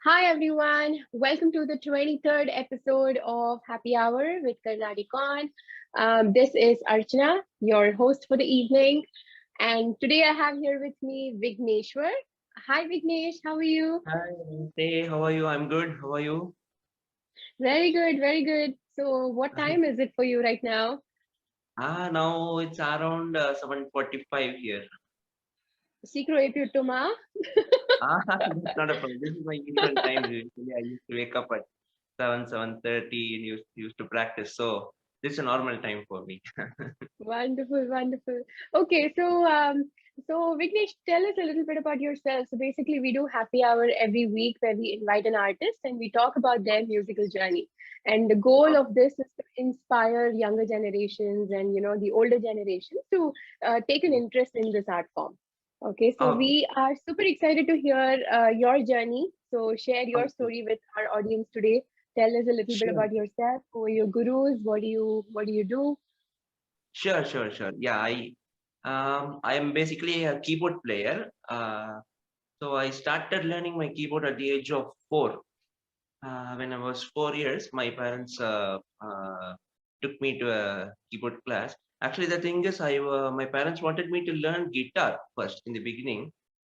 Hi everyone, welcome to the 23rd episode of Happy Hour with CarnaticON. This is Archana, your host for the evening, and today I have here with me Vigneshwar. Hi Vignesh, how are you? Hi, hey, how are you? I'm good. How are you? Very good, very good. So, what time is it for you right now? Now it's around 7:45 here. Sikro Epyutuma. That's not a problem. This is my usual time. Usually, I used to wake up at 7:30, and used to practice. So this is a normal time for me. Wonderful, wonderful. Okay, so Vignesh, tell us a little bit about yourself. So basically, we do happy hour every week where we invite an artist and we talk about their musical journey. And the goal of this is to inspire younger generations and the older generations to take an interest in this art form. Okay, so Oh, we are super excited to hear your journey. So share your okay. story with our audience today. Tell us a little bit Sure, about yourself. Who are your gurus? What do you do? sure. Yeah, I am basically a keyboard player. So I started learning my keyboard at the age of 4. When I was 4 years, my parents took me to a keyboard class. Actually, the thing is, my parents wanted me to learn guitar first in the beginning,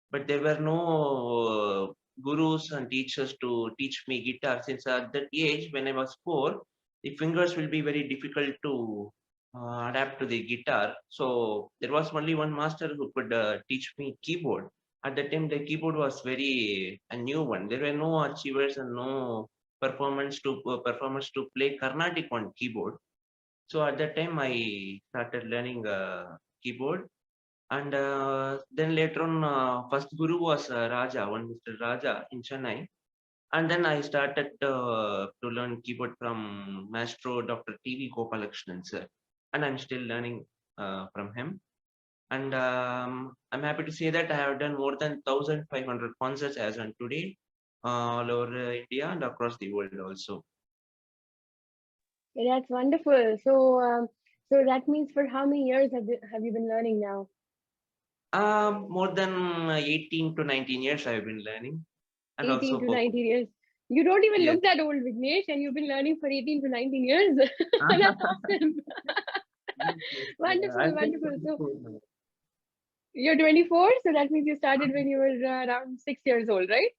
but there were no gurus and teachers to teach me guitar. Since at that age, when I was 4, the fingers will be very difficult to adapt to the guitar. So there was only one master who could teach me keyboard. At that time, the keyboard was very a new one. There were no achievers and no performance to play Carnatic on keyboard. So at that time, I started learning keyboard, and then later on, first guru was Raja, one Mr. Raja in Chennai, and then I started to learn keyboard from Maestro Dr. T.V. Gopalakrishnan sir, and I'm still learning from him. And I'm happy to say that I have done more than 1,500 concerts as on today, all over India and across the world also. Yeah, that's wonderful. So that means for how many years have you been learning now? More than 18 to 19 years I've been learning and 18 also to performing. 19 years. You don't even Yes. look that old, Vignesh, and you've been learning for 18 to 19 years. That's awesome. Yes, yes. Wonderful, I'm still wonderful. So 24 now. you're 24, so that means you started when you were around 6 years old, right?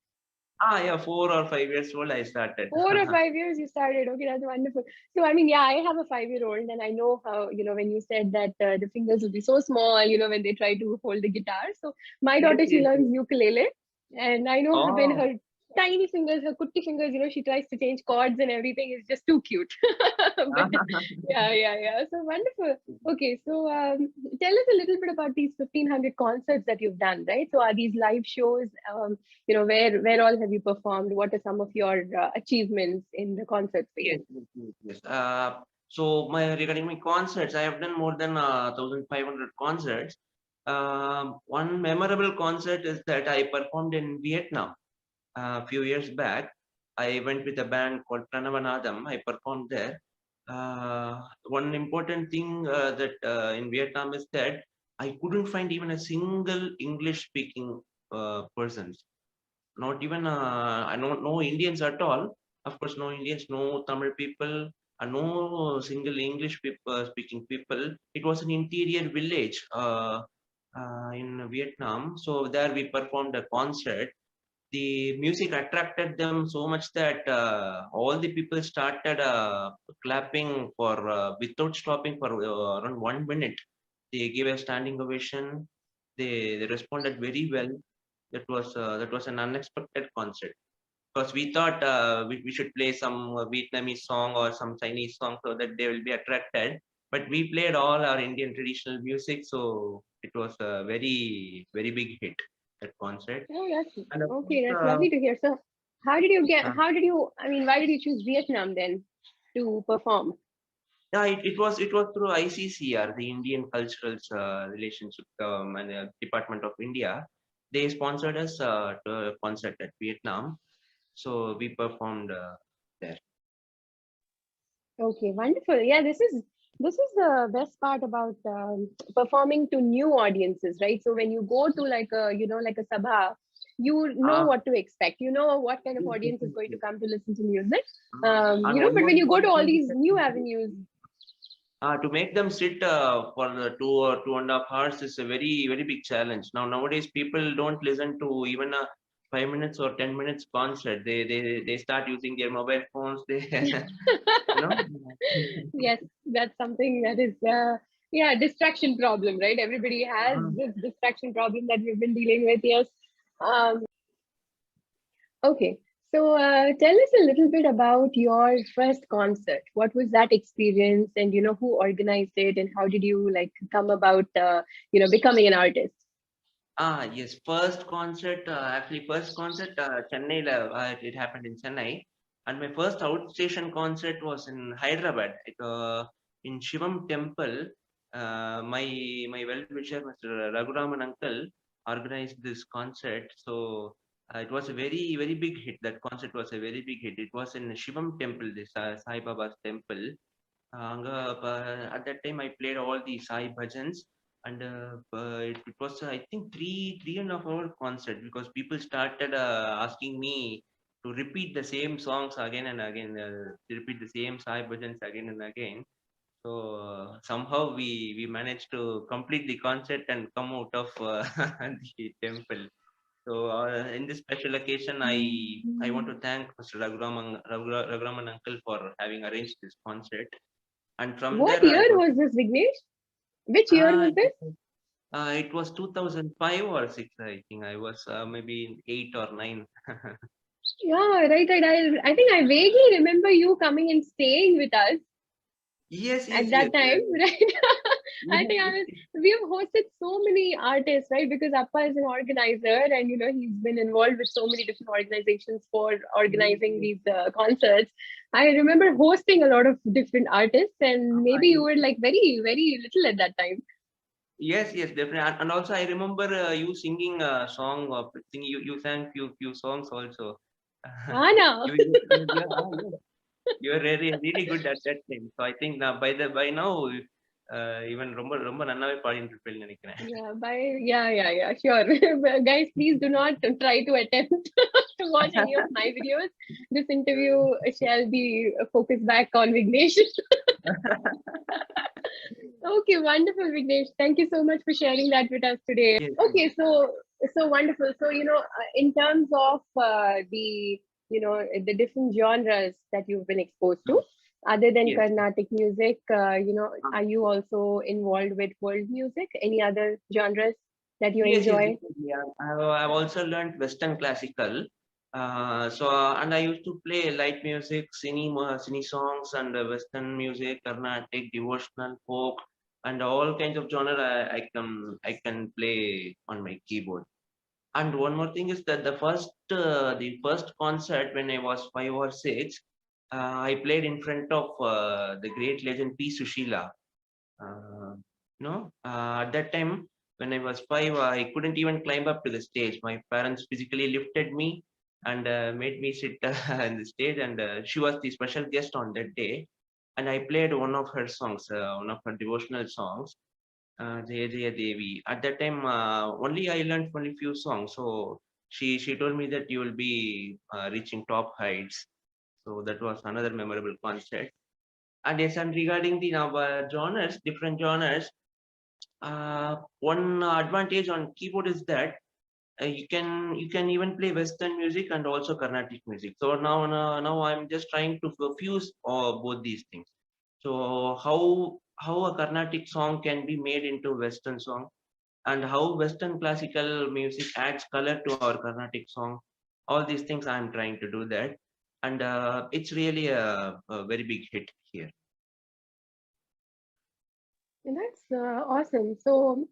Yeah, 4 or 5 years old I started. 4 or 5 years you started. Okay, that's wonderful. So, I mean, yeah, I have a 5-year-old, and I know how, when you said that the fingers will be so small, when they try to hold the guitar. So, my Yes, daughter, she yes, learns yes. ukulele, and I know when Oh. her tiny fingers, her kutti fingers, she tries to change chords and everything. It's just too cute. But yeah. So wonderful. Okay, so tell us a little bit about these 1,500 concerts that you've done, right? So, are these live shows? Where all have you performed? What are some of your achievements in the concert Yes, space? yes. So my regarding my concerts, I have done more than 1,500 concerts. One memorable concert is that I performed in Vietnam a few years back. I went with a band called Pranavanadam. I performed there. One important thing that in Vietnam is that I couldn't find even a single English speaking persons. Not even I don't know Indians at all. Of course, no Indians, no Tamil people, no single English people speaking people. It was an interior village in Vietnam. So there we performed a concert. The music attracted them so much that all the people started clapping for without stopping for around 1 minute. They gave a standing ovation. They responded very well. That was an unexpected concert because we thought we should play some Vietnamese song or some Chinese song so that they will be attracted. But we played all our Indian traditional music, so it was a very big hit, that concert. Oh, that's And of course, okay. That's lovely to hear. So, uh, I mean, why did you choose Vietnam then to perform? yeah, it was through ICCR, the Indian Cultural Relationship and Department of India. They sponsored us to a concert at Vietnam, so we performed there. Okay, wonderful. Yeah, this is the best part about performing to new audiences, right? So when you go to like a like a sabha, you know Uh, what to expect. You know what kind of yes, audience is going to definitely. come to listen to music. And But when you go to one all thing is these that new avenues, to make them sit for the 2 or 2.5 hours is a very big challenge. Nowadays, people don't listen to even a 5 minutes or 10 minutes concert. They start using their mobile phones. They you know. yes, that's something that is, yeah, distraction problem, right? Everybody has Mm. this distraction problem that we've been dealing with. Yes. Um, okay. So tell us a little bit about your first concert. What was that experience, and who organized it, and how did you like come about, becoming an artist? Yes, first concert, first concert, Chennai, it happened in Chennai. And my first outstation concert was in Hyderabad, in Shivam Temple. My well-wisher, Mr. Raguraman uncle, organized this concert. So it was a very big hit. That concert was a very big hit. It was in Shivam Temple, this Sai Baba's temple. At that time, I played all the Sai bhajans, and it was I think three and a half hour concert because people started asking me to repeat the same songs again and again, to repeat the same Sai bhajans again and again. So somehow we managed to complete the concert and come out of the temple. So in this special occasion, I want to thank Mr. Raguraman uncle for having arranged this concert. And from What there, year was this, Vignesh? Which year uh, was this? it was 2005 or 6, I think. I was maybe in 8 or 9. Yeah, right, right. I think I vaguely remember you coming and staying with us Yes, at yes, that yes. time, right? I Yes, think yes, yes. we have hosted so many artists, right? Because Appa is an organizer, and he's been involved with so many different organizations for organizing these concerts. I remember hosting a lot of different artists, and maybe you were like very, very little at that time. Yes, yes, definitely. And also, I remember you singing a song. You sang few songs also. Anna. Yes. You were really good at that time. So I think now by now even ரொம்ப நல்லாவே பாடிட்டு இருப்பேன்னு நினைக்கிறேன். Yeah, sure. But guys, please do not try to attempt to watch any of my videos. This interview shall be focused back on Vignesh. Okay, wonderful, Vignesh. Thank you so much for sharing that with us today. Yes, yes, Okay, so wonderful. So in terms of the different genres that you've been exposed to, other than yes. Carnatic music, are you also involved with world music? Any other genres that you Yes, enjoy? definitely. I've also learned Western classical. And I used to play light music, cine songs, and Western music, Carnatic, devotional, folk, and all kinds of genre. I can play on my keyboard. And one more thing is that the first concert when I was 5 or 6, I played in front of the great legend P. Sushila. At that time, when I was 5, I couldn't even climb up to the stage. My parents physically lifted me and made me sit on the stage, and she was the special guest on that day. And I played one of her songs, one of her devotional songs, Jaya Jaya Devi. At that time, only I learned only few songs. So she told me that you will be reaching top heights. So that was another memorable concert. And yes, and regarding the genres, different genres, one advantage on keyboard is that you can even play Western music and also Carnatic music. So now I'm just trying to fuse both these things. So how a Carnatic song can be made into Western song, and how Western classical music adds color to our Carnatic song. All these things I'm trying to do that, and it's really a very big hit here. That's awesome. So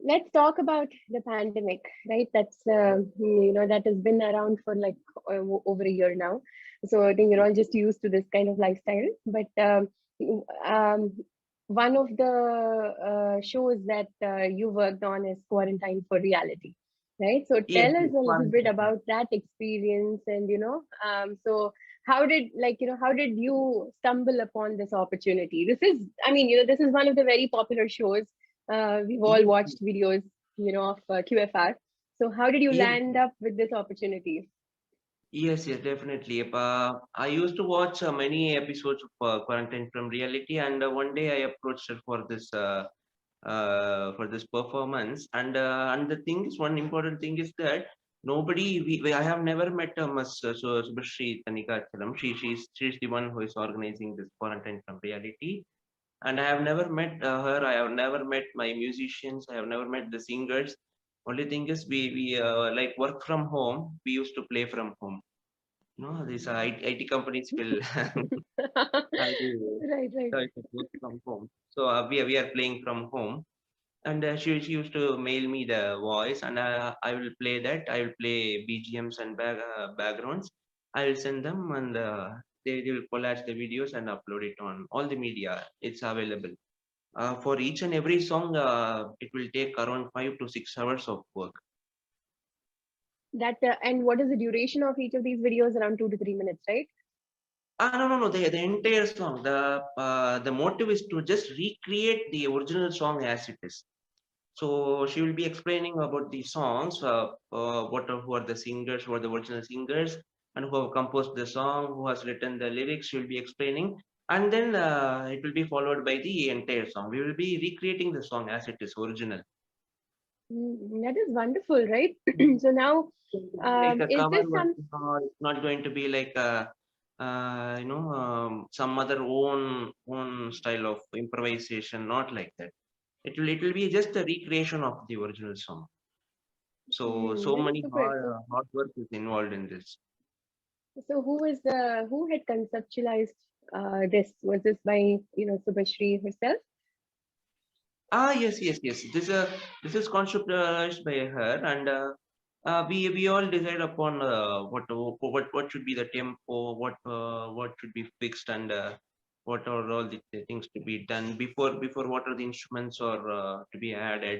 let's talk about the pandemic, right? That's that has been around for like over a year now. So I think we're all just used to this kind of lifestyle. But um, one of the shows that you worked on is Quarantine for Reality, right? So Yes, tell us yes, a little bit Quarantine. about that experience, and so how did you stumble upon this opportunity? This is, I mean, this is one of the very popular shows. We've all Yes, watched videos, of QFR. So how did you Yes, land up with this opportunity? yes, yes, definitely. I used to watch many episodes of Quarantine from Reality, and one day I approached her for this performance. And the thing is, one important thing is that I have never met Ms. Subhashri Tanikachalam. She's the one who is organizing this Quarantine from Reality, and I have never met her. I have never met my musicians. I have never met the singers. Only thing is, we like work from home. We used to play from home. No, these IT companies will have the Right, right. choice of work from home. So we are playing from home, and she used to mail me the voice, and I will play that. I will play BGMs and backgrounds. I will send them, and they will collage the videos and upload it on all the media. It's available. For each and every song, it will take around 5 to 6 hours of work. That and what is the duration of each of these videos? Around 2 to 3 minutes, right? No, no, no. The entire song. The motive is to just recreate the original song as it is. So she will be explaining about the songs, who are the singers, who are the original singers, and who have composed the song, who has written the lyrics. She will be explaining, and then it will be followed by the entire song. We will be recreating the song as it is original. That is wonderful, right? So now, Like a is cover this some? version, or it's not going to be like some other own style of improvisation. Not like that. It will be just a recreation of the original song. So That is many super. So, hard work is involved in this. so who had conceptualized this? Was this by Subhashri herself? Yes, yes, yes. This is conceptualized by her, and we all decide upon what should be the tempo, what should be fixed, and what are all the things to be done before what are the instruments or to be added,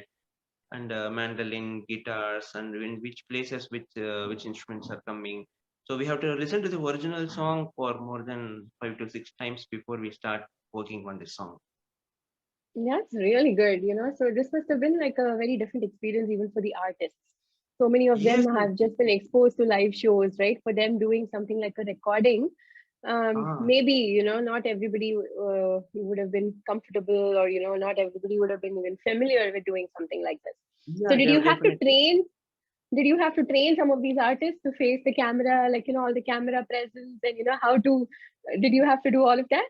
and mandolin, guitars, and in which places which instruments are coming. So we have to listen to the original song for more than 5 to 6 times before we start working on the song. That's really good, So this must have been like a very different experience even for the artists. So many of them Yes, yes. have just been exposed to live shows, right? For them, doing something like a recording, Ah, maybe, not everybody would have been comfortable, or, not everybody would have been even familiar with doing something like this. So yeah, did you have to definitely. train? Did you have to train some of these artists to face the camera, like, all the camera presence, and, how to, did you have to do all of that?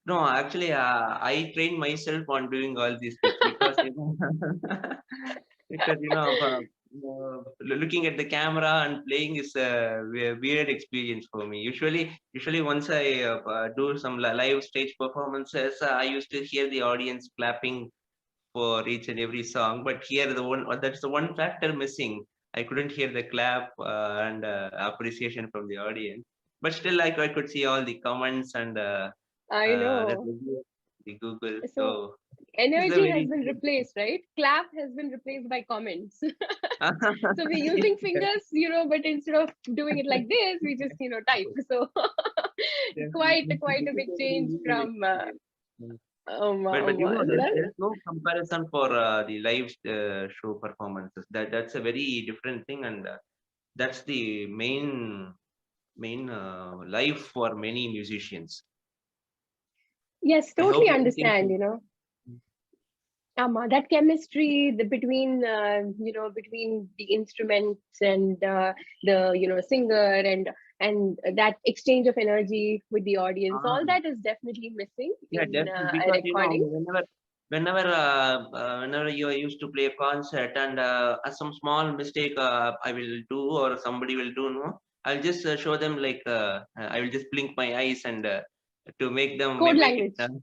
No, actually, I trained myself on doing all these things because because looking at the camera and playing is a weird experience for me. Usually once I do some live stage performances, I used to hear the audience clapping for each and every song. But here, that's the one factor missing. I couldn't hear the clap and appreciation from the audience. But still, I could see all the comments and I the know. reviews, the Google. So So it's a energy has very been replaced, right? Clap has been replaced by comments. So we're using fingers, but instead of doing it like this, we just, type. So quite a big change from. Mm. But So there is no comparison for the live show performances. That's a very different thing, and that's the main life for many musicians. yes, I hope totally everything. understand. That chemistry between between the instruments and the singer, and that exchange of energy with the audience, Ah, all that is definitely missing yeah, in definitely. a Because recording. whenever you used to play a concert and some small mistake I will do or somebody will do, no, I'll just show them like I will just blink my eyes and to make them Code make it. language,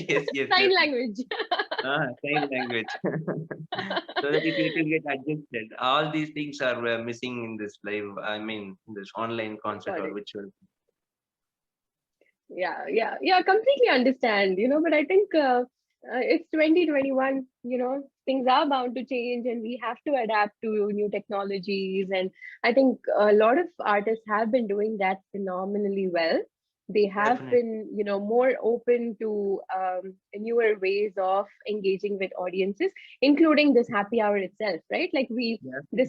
Yes, yes, sign definitely. language. Sign language, so that it will get adjusted. All these things are missing in this live. I mean, this online concert Got or it. virtual. Yeah, completely understand, but I think it's 2021, things are bound to change, and we have to adapt to new technologies. And I think a lot of artists have been doing that phenomenally well. They have Definitely. been, more open to newer ways of engaging with audiences, including this happy hour itself, right? Like this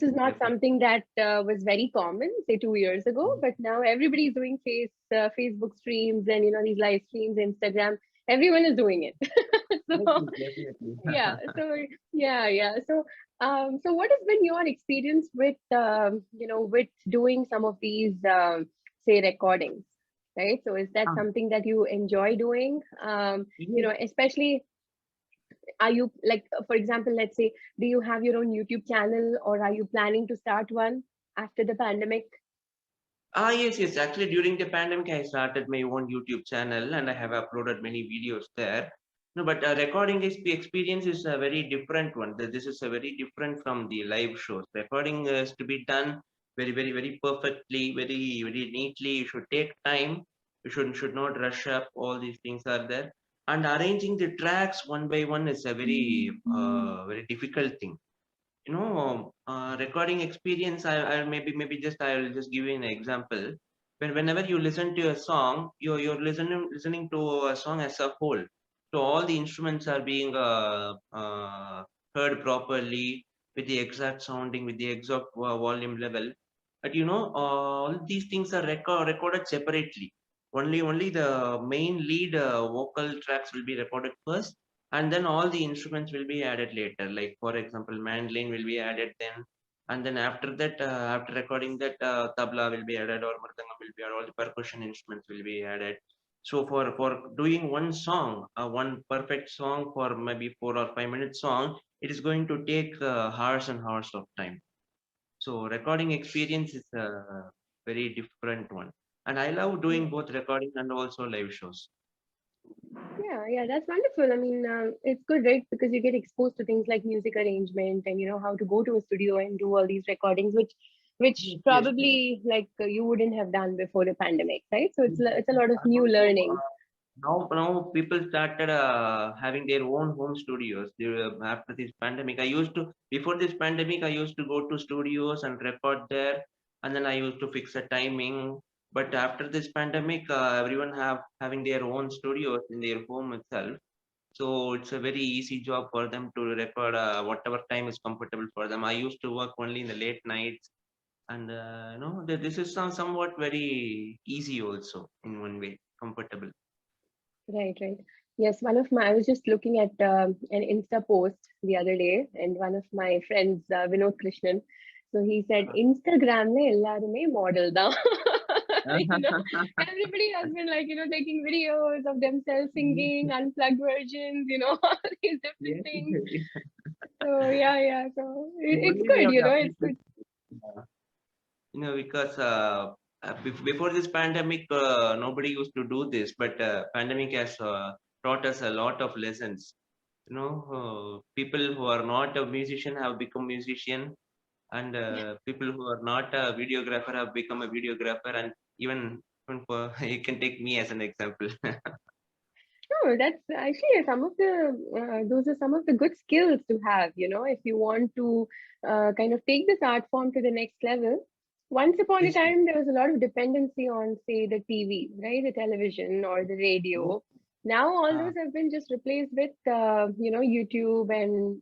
is Definitely. not Definitely. something that was very common, say 2 years ago, but now everybody's doing Facebook streams and these live streams, Instagram. Everyone is doing it. So Definitely. Definitely. yeah, so yeah. So what has been your experience with with doing some of these say recordings, right? So is that Ah, something that you enjoy doing? yes. Especially, are you like, for example, let's say, do you have your own YouTube channel, or are you planning to start one after the pandemic? Yes, yes. Actually, during the pandemic, I started my own YouTube channel and I have uploaded many videos there. No, but recording experience is a very different one. This is a very different from the live shows. Recording is to be done very, very, very perfectly, very, very neatly. You should take time. You should not rush up. All these things are there. And arranging the tracks one by one is a very, very difficult thing. Recording experience, I'll I'll just give you an example. Whenever you listen to a song, you're listening to a song as a whole, so all the instruments are being heard properly, with the exact sounding, with the exact volume level. But all these things are recorded separately. Only the main lead vocal tracks will be recorded first, and then all the instruments will be added later, like for example mandolin will be added then, and then after that, after recording that, tabla will be added, or mridangam will be added, all the percussion instruments will be added. So for doing one song, one perfect song, for maybe 4 or 5 minute song, it is going to take hours and hours of time. So recording experience is a very different one, and I love doing both recording and also live shows. Yeah, that's wonderful. I mean, it's good, right? Because you get exposed to things like music arrangement, and how to go to a studio and do all these recordings, which Yes, yes, yes. probably like you wouldn't have done before the pandemic, right? So it's a lot of And new also, learning. now people started having their own home studios. After this pandemic, before this pandemic, I used to go to studios and record there, and then I used to fix a timing. But after this pandemic, everyone having their own studios in their home itself. So it's a very easy job for them to record whatever time is comfortable for them. I used to work only in the late nights, and this is somewhat very easy also in one way, comfortable. Right. Yes, I was just looking at an Insta post the other day, and one of my friends, Vinod Krishnan, so he said, Instagram le ellarume model da. you know, Everybody has been like, taking videos of themselves singing, unplugged versions, all these different Yes, things. yes. So yeah. So The it's only way good, of it's good. uh, because before this pandemic, nobody used to do this, but pandemic has taught us a lot of lessons. People who are not a musician have become musician, and people who are not a videographer have become a videographer, and even for you can take me as an example. No, that's actually those are some of the good skills to have, if you want to kind of take this art form to the next level. Once upon a Yes, time, there was a lot of dependency on, say, the TV, right? The television or the yes. radio. Now, all Ah, those have been just replaced with, YouTube and,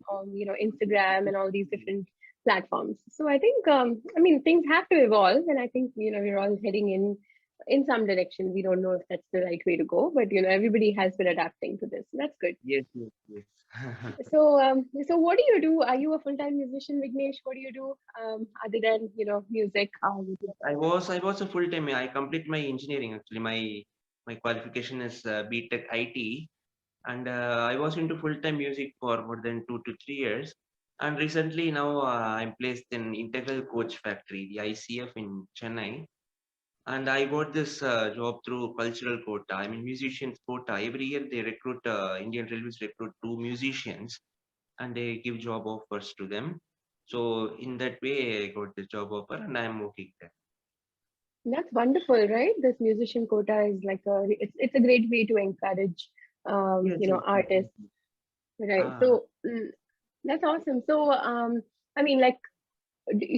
Instagram and all these different platforms. So I think, I mean, things have to evolve. And I think, we're all heading in some direction. We don't know if that's the right way to go, but everybody has been adapting to this. That's good. yes, yes, yes. So what do you do? Are you a full-time musician, Vignesh? What do you do other than music? Yes, I was a full time. I complete my engineering actually. My qualification is BTech IT, and I was into full time music for more than 2 to 3 years. And recently now I'm placed in Integral Coach Factory, the ICF in Chennai. And I got this job through cultural quota. I mean musicians quota. Every year they recruit Indian Railways recruit two musicians, and they give job offers to them. So in that way, I got the job offer, and I'm working there. That's wonderful, right? This musician quota is like it's a great way to encourage Yes, yes, yes, yes, artists, yes. right? Ah, So that's awesome. So I mean, like,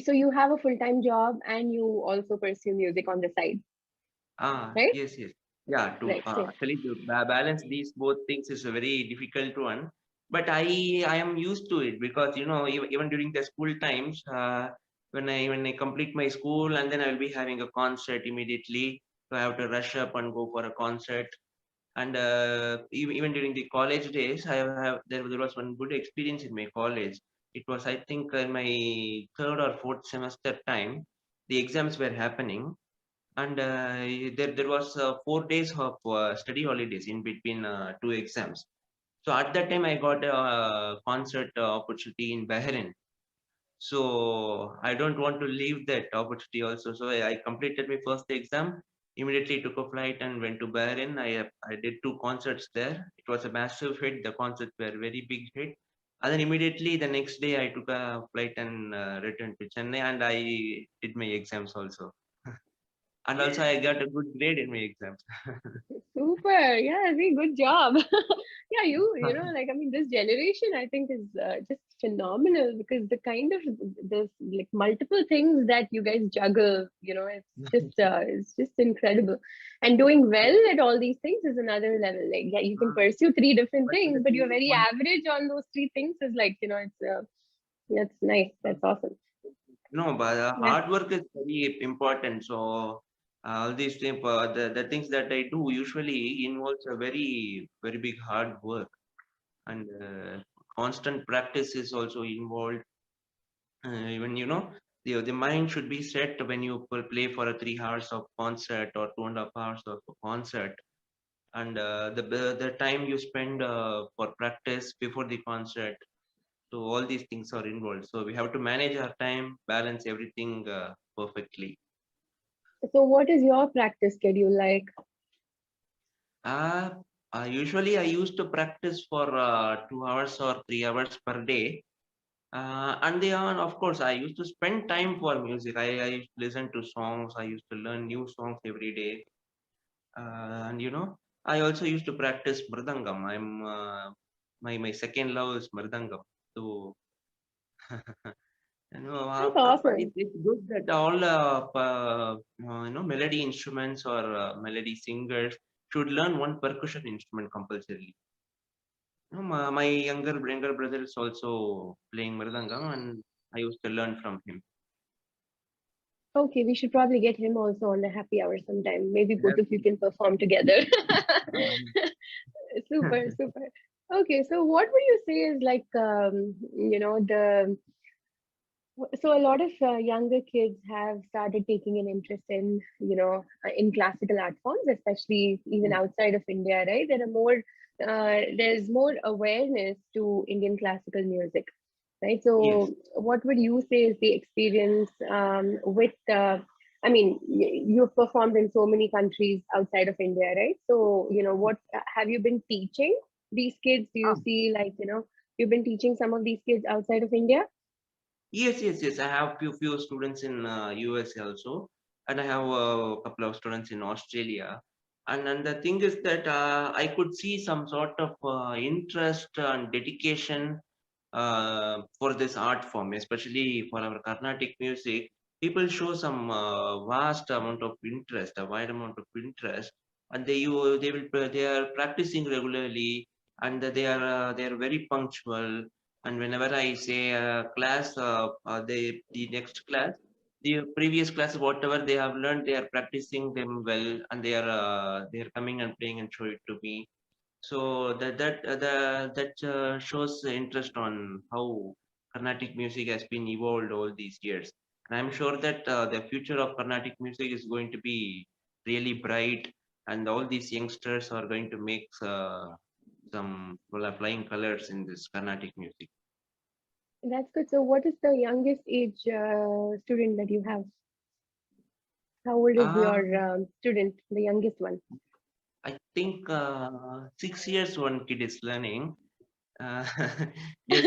so you have a full-time job and you also pursue music on the side, right? yes, yes. Yeah, to Right, same. actually to balance these both things is a very difficult one. But I am used to it because even during the school times, when I complete my school and then I will be having a concert immediately, so I have to rush up and go for a concert. And even during the college days, there was one good experience in my college. It was, I think, in my third or fourth semester time, the exams were happening, and there was 4 days of study holidays in between two exams. So at that time, I got a concert opportunity in Bahrain. So I don't want to leave that opportunity also. So I completed my first exam, immediately took a flight and went to Bahrain. I did two concerts there. It was a massive hit. The concerts were very big hit. And then immediately the next day I took a flight and returned to Chennai, and I did my exams also. And also I got a good grade in my exams. Super. Yeah, see, good job. Yeah, like, I mean, this generation, I think, is just phenomenal because the kind of this like multiple things that you guys juggle, it's just incredible. And doing well at all these things is another level. Like, yeah, you can pursue three different But things, the but thing you're is, very average on those three things is like, that's nice. That's awesome. no, but Yeah. hard work is very important. So all these things, the things that I do usually involves a very very big hard work, and constant practice is also involved. Even the mind should be set when you play for a 3 hours of concert or 2.5 hours of a concert, and the time you spend for practice before the concert. So all these things are involved. So we have to manage our time, balance everything perfectly. So, what is your practice schedule like? Uh, Usually, I used to practice for 2 hours or 3 hours per day. And then, of course, I used to spend time for music. I used to listen to songs. I used to learn new songs every day. And I also used to practice mridangam. My second love is mridangam. So That's awesome. it's good that all melody instruments or melody singers should learn one percussion instrument compulsorily. My younger brother is also playing mridangam, and I used to learn from him. Okay, we should probably get him also on the happy hour sometime. Maybe both of you Definitely. can perform together. Um, Super, super. Okay, so what would you say is like, the so a lot of younger kids have started taking an interest in, in classical art forms, especially even outside of India, right? There's more awareness to Indian classical music, right? yes. So, what would you say is the experience with? I mean, you've performed in so many countries outside of India, right? So, what have you been teaching these kids? Do you Ah, see, like, you've been teaching some of these kids outside of India? yes. I have few students in US also, and I have a couple of students in Australia. And the thing is that I could see some sort of interest and dedication for this art form, especially for our Carnatic music. People show some vast amount of interest, a wide amount of interest, and they are practicing regularly, and they are very punctual. And whenever I say class, the next class, the previous class, whatever they have learned, they are practicing them well, and they are coming and playing and show it to me. So that shows the interest on how Carnatic music has been evolved all these years. And I'm sure that the future of Carnatic music is going to be really bright, and all these youngsters are going to make some flying colors in this Carnatic music. That's good. So, what is the youngest age student that you have? How old is Uh, your student, the youngest one? I think 6 years one kid is learning. Uh, yes.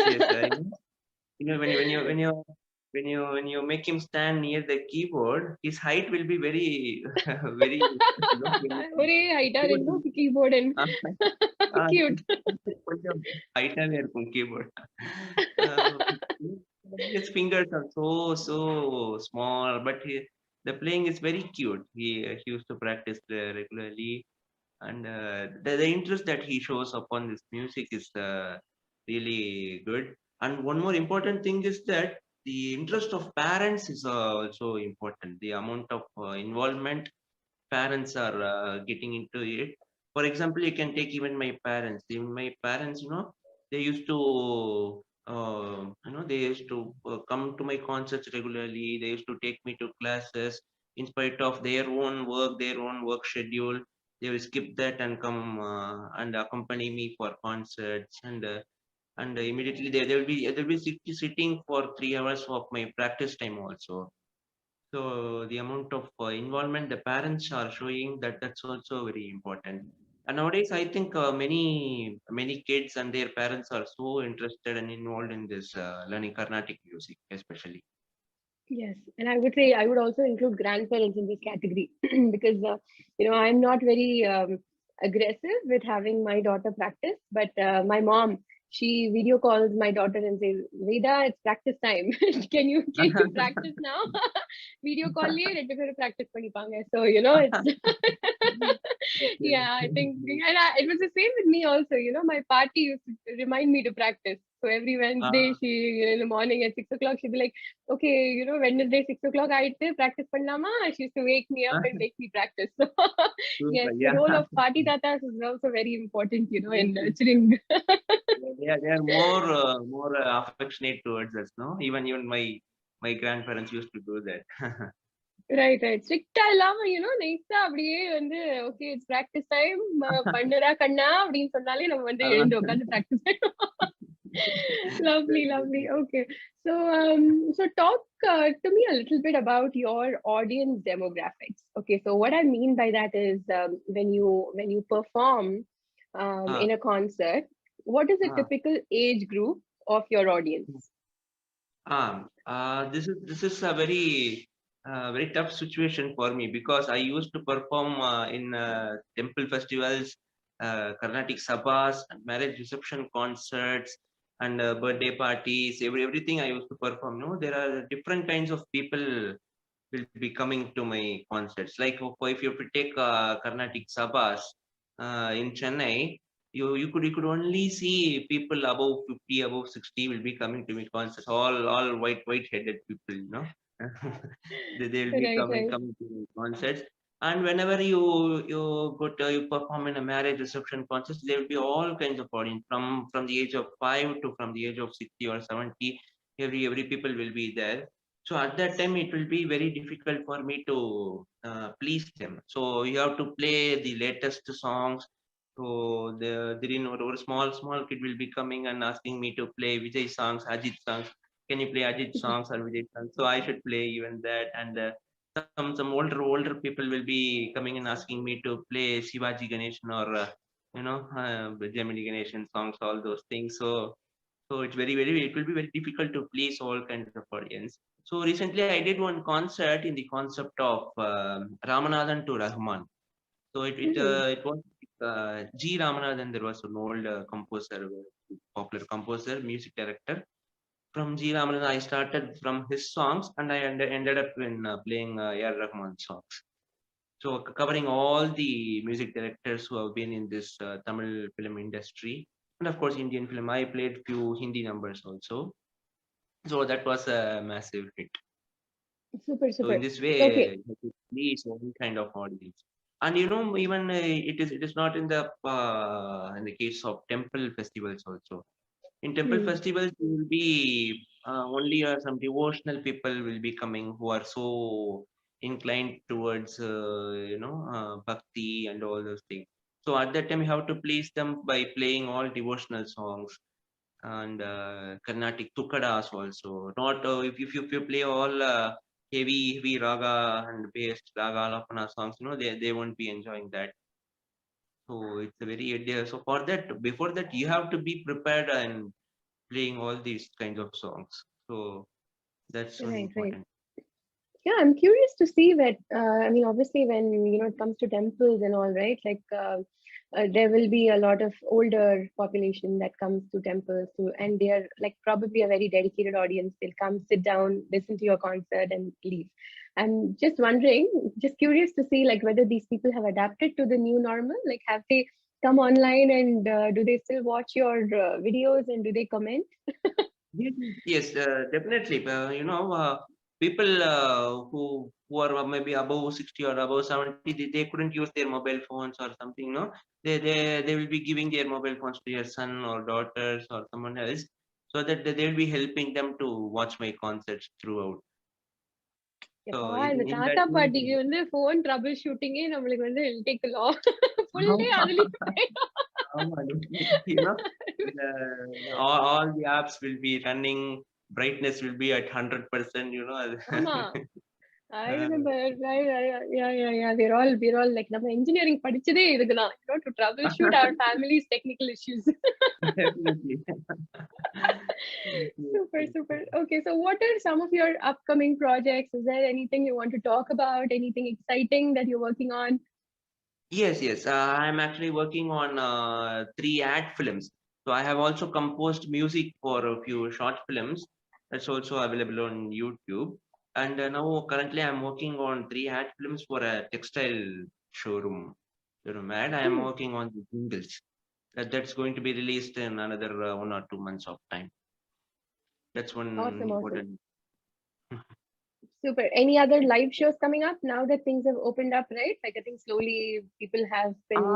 When you make him stand near the keyboard, his height will be very very low. ஒரே ஹைட்டா ரெண்டும் keyboard cute. கொஞ்சம் ஹைட்டாவே இருக்கும் keyboard. Uh, his fingers are so small, but the playing is very cute. He used to practice regularly. and the interest that he shows upon this music is really good. And one more important thing is that the interest of parents is also important. The amount of involvement parents are getting into it. For example, you can take even my parents. Even my parents, they used to, they used to come to my concerts regularly. They used to take me to classes in spite of their own work schedule. They will skip that and come and accompany me for concerts, and immediately they'll be sitting for 3 hours of my practice time also. So the amount of involvement the parents are showing, that's also very important. And nowadays, I think many kids and their parents are so interested and involved in this learning Carnatic music, especially. Yes, and I would say I would also include grandparents in this category because I'm not very aggressive with having my daughter practice, but my mom, she video calls my daughter and says, "Veda, it's practice time. Can you practice now? Video call liye ரெண்டு பேரும் practice பண்ணிப்பாங்க." So it's yeah, I think, and it was the same with me also. My party used to remind me to practice. So every Wednesday, Ah, she in the morning at 6 o'clock, she'd be like, "Okay, Wednesday 6 o'clock, I practice pannama." She used to wake me up and make me practice. So yes, super, the yeah. role of party tatas is also very important, in nurturing. They are more affectionate towards us, no? Even my grandparents used to do that. Right, right. Strict இல்லாம, நைஸா அப்படியே வந்து, "Okay, it's practice time. பண்ணுடா கண்ணா" அப்படின்னு சொன்னாலே நம்ம வந்து Ah, எழுந்து உட்காந்து practice பண்ணுவோம். Lovely, very lovely. good. Okay. So talk to me a little bit about your audience demographics. Okay, so what I mean by that is, when you perform Ah, in a concert, what is the ah. typical age group of your audience? This is a very tough situation for me because I used to perform in temple festivals, Carnatic sabhas, and marriage reception concerts, and birthday parties. Everything I used to perform. No, there are different kinds of people will be coming to my concerts. Like if you take Carnatic sabhas in Chennai, you could only see people above 50, above 60 will be coming to me concerts. All white headed people, they will be Right, right. coming to my concerts. And whenever you perform in a marriage reception concert, there will be all kinds of audience from the age of 5 to from the age of 60 or 70. Every people will be there. So at that time it will be very difficult for me to please them. So you have to play the latest songs. So or small kid will be coming and asking me to play Vijay songs, Ajit songs. Can you play Ajit songs or Vijay songs? So I should play even that. And some older people will be coming and asking me to play Shivaji Ganeshan or Gemini Ganeshan songs, all those things. So it's it will be very difficult to please all kinds of audience. So recently I did one concert in the concept of Ramanathan to Rahman. So Hmm. it was G Ramanathan. There was an old composer, popular composer, music director. From G Ramanathan, I started from his songs, and I ended up in playing Rahman songs. So covering all the music directors who have been in this Tamil film industry, and of course Indian film. I played few Hindi numbers also. So that was a massive hit. Super, So in super. this way, Okay. you have to please one kind of audience. And even it is not in the case of temple festivals also. In temple Hmm. festivals, you will be only some devotional people will be coming who are so inclined towards bhakti and all those things. So at that time, you have to please them by playing all devotional songs and Carnatic tukadas also. Not if you play all heavy raga and based raga alapana songs, they won't be enjoying that. So it's a very so for that before that you have to be prepared and playing all these kinds of songs. So that's one Right, right. important. Yeah, I'm curious to see that. I mean, obviously, when it comes to temples and all, right? Like, there will be a lot of older population that comes to temples to, and they are like probably a very dedicated audience. They'll come, sit down, listen to your concert, and leave. I'm just wondering, just curious to see like whether these people have adapted to the new normal. Like, have they come online and do they still watch your videos and do they comment? Yes, yes, definitely. People who are maybe above 60 or above 70, they couldn't use their mobile phones or something. No, they will be giving their mobile phones to their son or daughters or someone else, so that they will be helping them to watch my concerts throughout. So எப்பா இந்த in that தாத்தா way, பாட்டிக்கு வந்து phone trouble ஷூட்டிங்கே நம்மளுக்கு வந்து will take a long full day அதுலயே போயிடும். you know, all the apps will be running, brightness will be at 100%. ஆமா. I Uh, remember, yeah. We're all like நம்ம engineering படிச்சதே இதுக்குதான், to troubleshoot our family's technical issues. definitely. Super. Okay, so what are some of your upcoming projects? Is there anything you want to talk about? Anything exciting that you're working on? Yes. I'm actually working on 3 ad films. So I have also composed music for a few short films. That's also available on YouTube. And now currently I'm working on 3 ad films for a textile showroom. And I am Hmm, working on the jingles. That's going to be released in another 1 or 2 months of time. That's one awesome. important. Super. Any other live shows coming up now that things have opened up, right? Like I think slowly people have been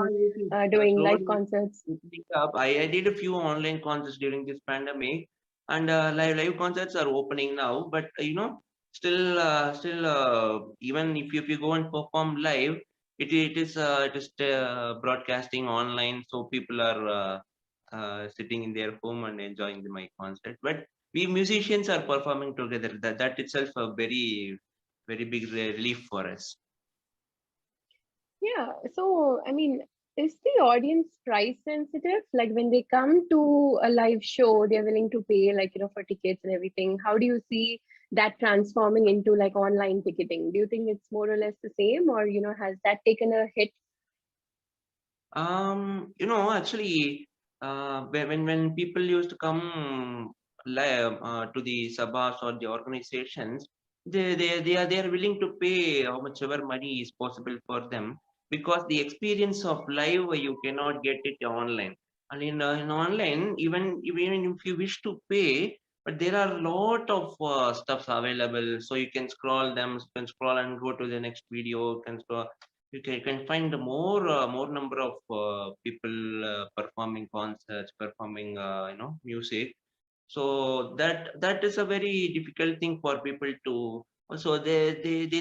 Yes. doing live Slowly concerts. opening up. I did a few online concerts during this pandemic, and live concerts are opening now. But still, even if you go and perform live, it is broadcasting online, so people are sitting in their home and enjoying my concert. But we musicians are performing together. That itself a very big relief for us. Yeah. So, I mean, is the audience price sensitive? Like when they come to a live show, they're willing to pay like, for tickets and everything. How do you see that transforming into like online ticketing? Do you think it's more or less the same, or, has that taken a hit? Actually, when people used to come live to the sabas or the organizations, they are willing to pay how much ever money is possible for them, because the experience of live you cannot get it online. And in online, even if you wish to pay, but there are a lot of stuffs available, so you can scroll them, you can scroll and go to the next video, you can scroll, you can find more number of people performing concerts, performing music. So that is a very difficult thing for people to. So they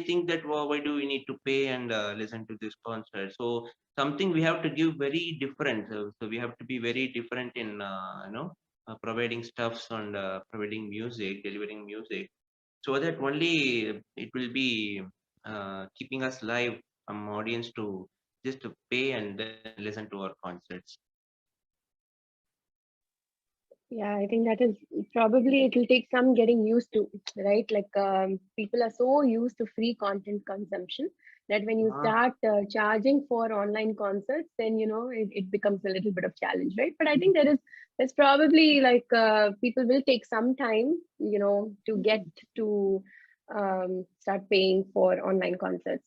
think that, well, why do we need to pay and listen to this concert? So something we have to give very different. So we have to be very different in providing stuffs and providing music, delivering music, so that only it will be keeping us live from audience to just to pay and then listen to our concerts. Yeah, I think that is probably it will take some getting used to, right? Like people are so used to free content consumption that when you Ah, start charging for online concerts, then it becomes a little bit of challenge, right? But I think there's probably like people will take some time, to get to start paying for online concerts.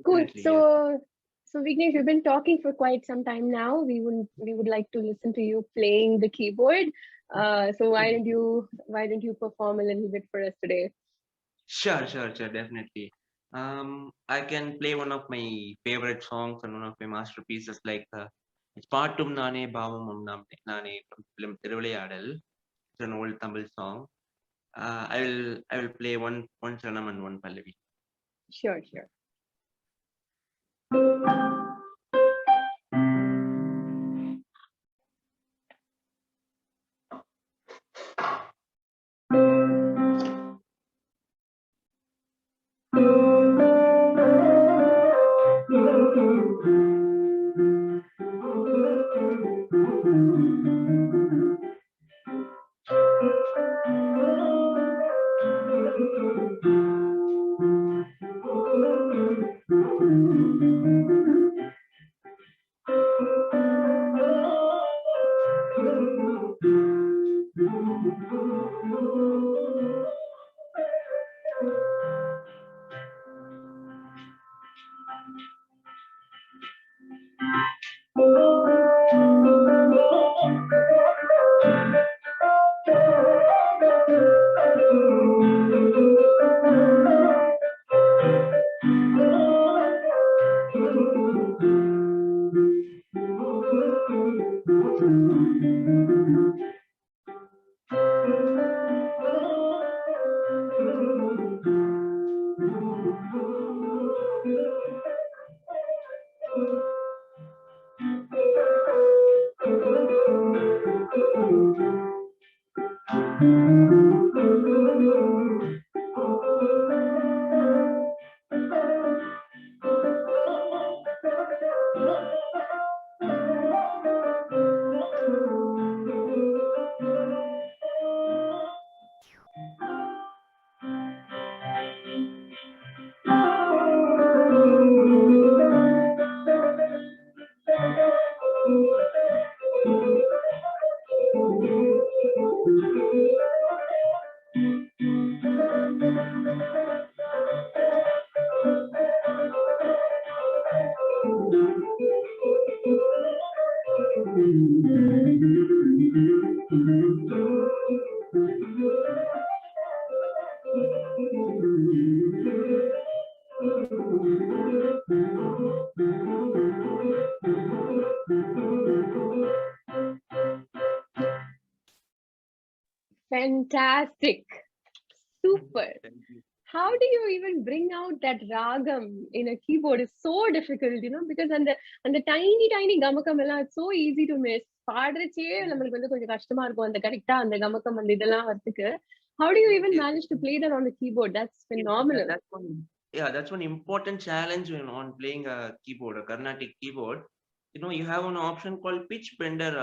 Cool. definitely, yes. So Vignesh, we've been talking for quite some time now. We would like to listen to you playing the keyboard. So why don't you perform a little bit for us today? Sure, definitely. I can play one of my favorite songs and one of my masterpieces, like it's Paatum Nane Bhavamum Nane from film Thiruvilayadal. It's an old Tamil song. I will play one Charanam and one Pallavi. Sure. Fantastic. Super. Thank you. How do you even bring out that ragam in a keyboard? Is so difficult, because அந்த tiny கமக்கம் எல்லாம் it's so easy to miss. பாடுறச்சே நம்மளுக்கு கொஞ்சம் கஷ்டமா இருக்கும் அந்த கரெக்டா அந்த கமக்கம் அந்த இதெல்லாம் வரதுக்கு. How do you even manage to play that on the keyboard? That's phenomenal. That's one important challenge when on playing a keyboard, a Carnatic keyboard. You have an option called pitch bender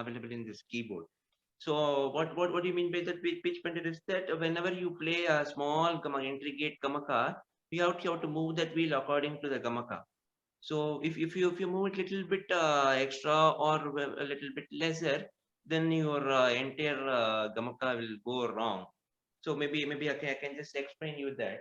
available in this keyboard. So what do you mean by that pitch bender is that whenever you play a small intricate gamaka, you have to move that wheel according to the gamaka. So if you move it little bit extra or a little bit lesser, then your entire gamaka will go wrong. So maybe I can just explain you that.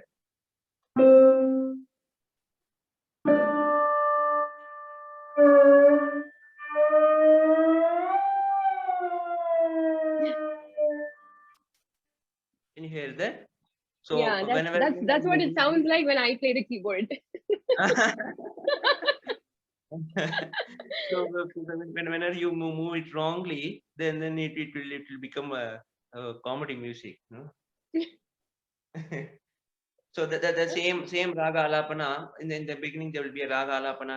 Can you hear that? So yeah, that's what it sounds like when I play the keyboard. So whenever you move it wrongly, then it will become a comedy music, So the same raga alapana in the beginning there will be a raga alapana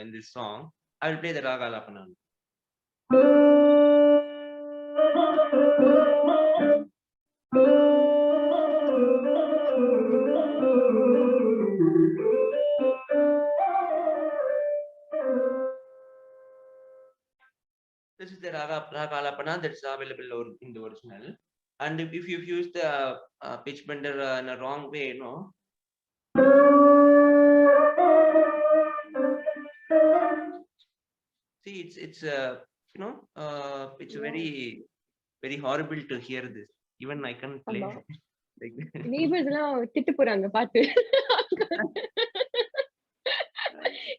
in this song. I will play the raga alapana. This is the raga alapana that's available in the original. And if you use the pitch bender in a wrong way, see it's very horrible to hear this. Even I can't play like this. Neighbors எல்லாம் திட்டு போறாங்க பாத்து.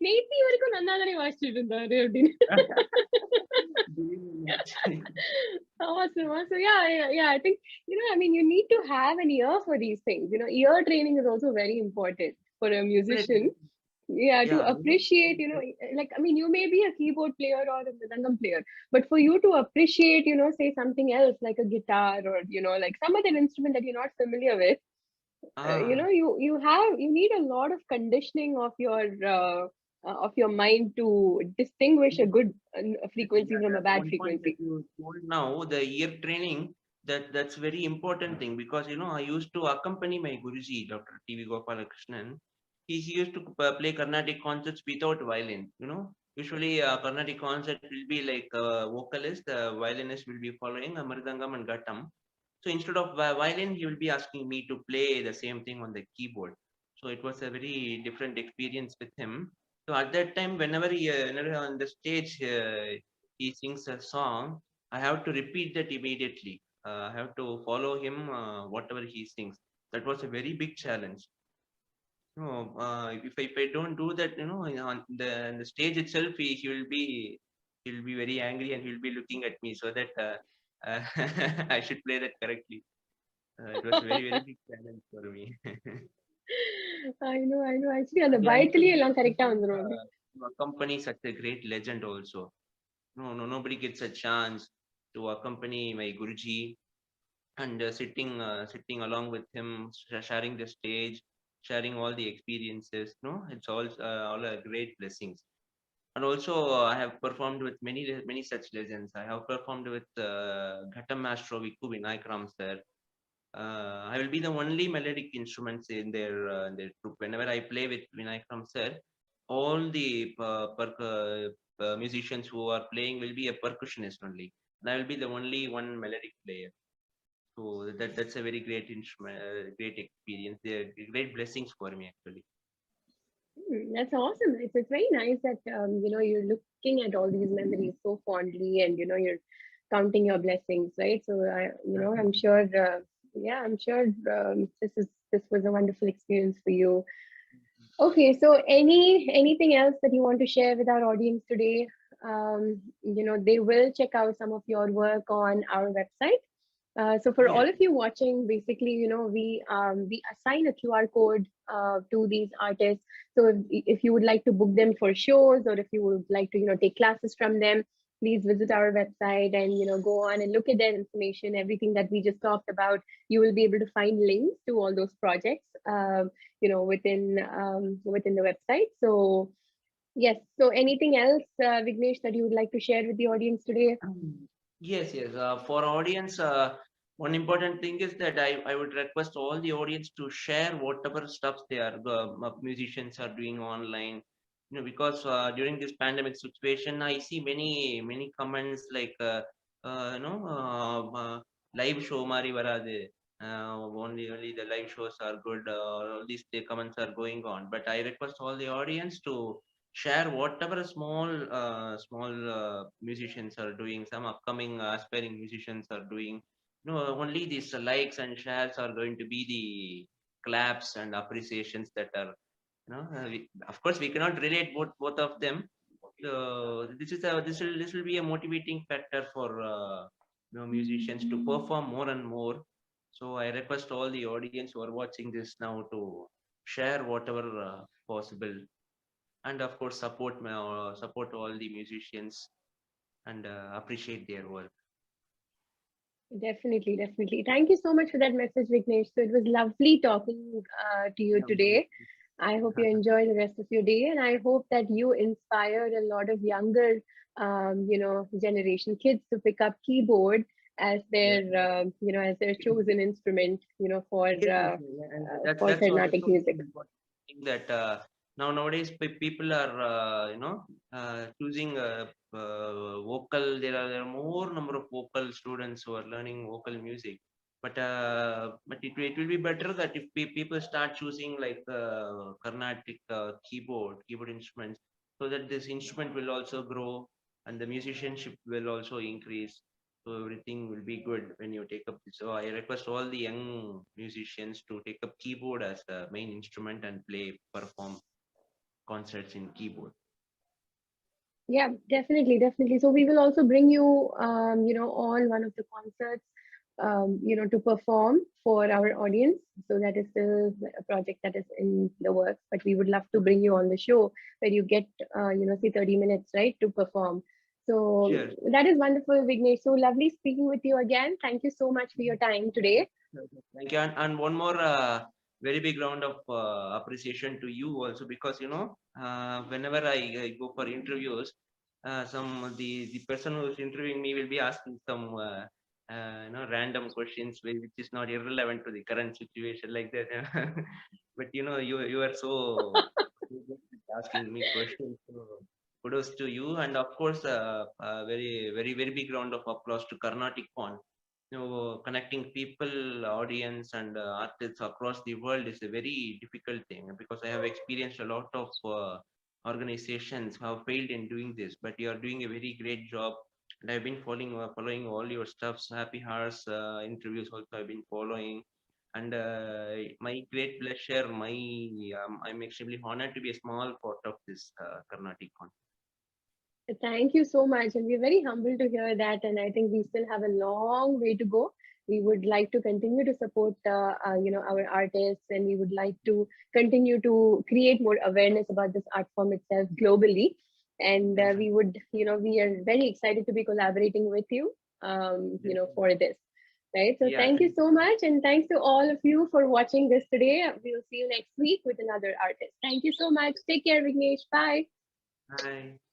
நேத்தி வரைக்கும் நல்லா தானே வாசிச்சுட்டு இருந்தாரு அப்படின்னு. Awesome. So yeah, I think you need to have an ear for these things. Ear training is also very important for a musician. To appreciate, you may be a keyboard player or a mridangam player, but for you to appreciate, say something else like a guitar or like some other instrument that you're not familiar with, you need a lot of conditioning of your mind to distinguish a good frequency from a bad frequency. Now the ear training, that's very important thing, because I used to accompany my Guruji, Dr. T.V. Gopalakrishnan. He used to play Carnatic concerts without violin. Usually Carnatic concert will be like a vocalist, the violinist will be following a mridangam and ghattam. So instead of violin, he will be asking me to play the same thing on the keyboard. So it was a very different experience with him. So at that time, whenever on the stage he sings a song, I have to repeat that immediately. I have to follow him whatever he sings. That was a very big challenge. No, if I don't do that, on the stage itself, he'll be very angry and he'll be looking at me so that uh, I should play that correctly. It was a very big challenge for me. I know. Actually, அந்த Yeah, I பயத்திலேயே feel எல்லாம் கரெக்டா privileged வந்துரும் அப்படி. to accompany such a great legend also. No, nobody gets a chance to accompany my Guruji and sitting along with him, sharing the stage, sharing all the experiences. No, it's all a great blessings. And also, I have performed with many such legends. I have performed with Ghatam Maestro Vikku Vinayakram sir. I will be the only melodic instruments in their group. Whenever I play with Vinayakram sir, all the musicians who are playing will be a percussionist only. And I will be the only one melodic player. So that's a very great instrument, great experience. They're great blessings for me actually. That's awesome. It's very nice that you're looking at all these memories so fondly, and you're counting your blessings, right? So I'm sure. Yeah, I'm sure this was a wonderful experience for you. Okay, so anything else that you want to share with our audience today? They will check out some of your work on our website. So for Yes. all of you watching, basically, we assign a QR code to these artists. So if you would like to book them for shows, or if you would like to take classes from them, please visit our website and go on and look at their information. Everything that we just talked about, you will be able to find links to all those projects. Within the website. So yes. So anything else, Vignesh, that you would like to share with the audience today? Yes, yes. For audience, one important thing is that I would request all the audience to share whatever stuff musicians are doing online. Because during this pandemic situation, I see many comments like live show mari varade. Only the live shows are good. All these the comments are going on. But I request all the audience to share whatever small musicians are doing, some upcoming aspiring musicians are doing. Only these likes and shares are going to be the claps and appreciations that are, of course we cannot relate both of them. So this will be a motivating factor for musicians to perform more and more. So I request all the audience who are watching this now to share whatever possible, and of course support all the musicians and appreciate their work. Definitely, definitely. Thank you so much for that message, Vignesh. So it was lovely talking to you Yeah. today. I hope you enjoy the rest of your day, and I hope that you inspired a lot of younger, generation kids to pick up keyboard as their, as their chosen instrument, Yes, yes, yeah, and for that's Carnatic also music. an important thing that nowadays people are choosing vocal. There are more number of vocal students who are learning vocal music, but it will be better that if people start choosing like Carnatic keyboard instruments, so that this instrument will also grow and the musicianship will also increase. So everything will be good when you take up. So I request all the young musicians to take up keyboard as the main instrument and perform concerts in keyboard. Yeah, definitely, definitely. So we will also bring you, on one of the concerts, to perform for our audience. So that is still a project that is in the works, but we would love to bring you on the show where you get, say 30 minutes, right, to perform. So Sure. that is wonderful, Vignesh. So lovely speaking with you again. Thank you so much for your time today. Thank you. And one more very big round of appreciation to you also, because whenever I go for interviews, the person who's interviewing me will be asking some random questions which is not irrelevant to the current situation like that. But you are so good at asking me questions. So kudos to you, and of course, very big round of applause to CarnaticON. Connecting people, audience, and artists across the world is a very difficult thing, because I have experienced a lot of organizations have failed in doing this, but you are doing a very great job. And I've been following all your stuffs. Happy Hours interviews also I've been following, and my great pleasure. I'm extremely honored to be a small part of this CarnaticON. Thank you so much. And we're very humbled to hear that. And I think we still have a long way to go. We would like to continue to support, our artists, and we would like to continue to create more awareness about this art form itself globally. And Definitely. we are very excited to be collaborating with you, Definitely. for this. Right. So Yeah, thank you thank so you. much. And thanks to all of you for watching this today. We'll see you next week with another artist. Thank you so much. Take care, Vignesh. Bye. Bye.